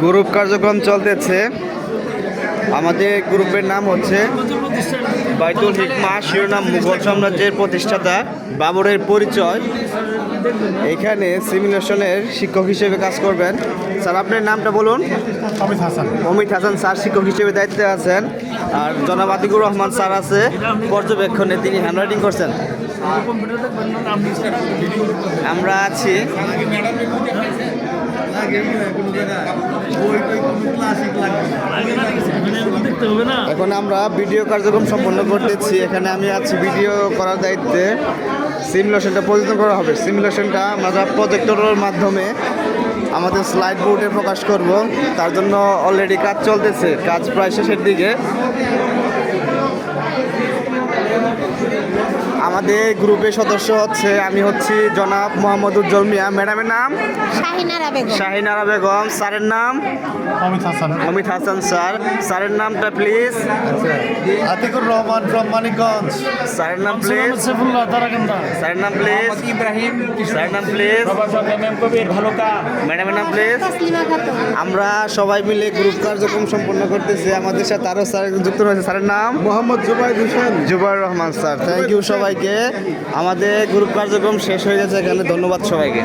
Group কার্যক্রম চলতেছে। আমাদের গ্রুপের নাম হচ্ছে বাইতুল হিকমা, শিরোনাম মুঘল সাম্রাজ্যের প্রতিষ্ঠাতা বাবরের পরিচয়। এখানে সিমিলেশনের শিক্ষক হিসেবে কাজ করবেন। স্যার, আপনার নামটা বলুন। অমিত হাসান স্যার শিক্ষক হিসেবে দায়িত্বে আছেন। আর জনাব আতিকুর রহমান স্যার আছে পর্যবেক্ষণে, তিনি হ্যান্ডরাইটিং করছেন। আমরা আছি। এখন আমরা ভিডিও কার্যক্রম সম্পন্ন করতেছি। এখানে আমি আছি ভিডিও করার দায়িত্বে। সিমুলেশনটা পরিচালনা করা হবে। সিমুলেশনটা আমরা প্রজেক্টরের মাধ্যমে আমাদের স্লাইড বোর্ডে প্রকাশ করব। তার জন্য অলরেডি কাজ চলতেছে, কাজ প্রায় শেষের দিকে। আমাদের গ্রুপের সদস্য হচ্ছে, আমি হচ্ছি জনাব মোহাম্মদ উজ্জ্বল মিয়া, ম্যাডামের নাম শাহিনারা বেগম, স্যারের নাম অমিত হাসান স্যার। স্যারের নামটা প্লিজ। আতিকুর রহমান ফ্রম মানিকগঞ্জ। স্যারের নাম প্লিজ। স্যারের নাম প্লিজ। ইব্রাহিম। স্যারের নাম প্লিজ। ম্যাডামের নাম প্লিজ। আমরা সবাই মিলে গ্রুপ কার্যক্রম সম্পন্ন করতেছি। আমাদের সাথে আরও স্যার যুক্ত রয়েছে। স্যারের নাম Mohammad Jubair Hossain. Jubair Rahman sir. Thank you সবাইকে। আমাদের গ্রুপ কার্যক্রম শেষ হয়ে গেছে এখানে। ধন্যবাদ সবাইকে।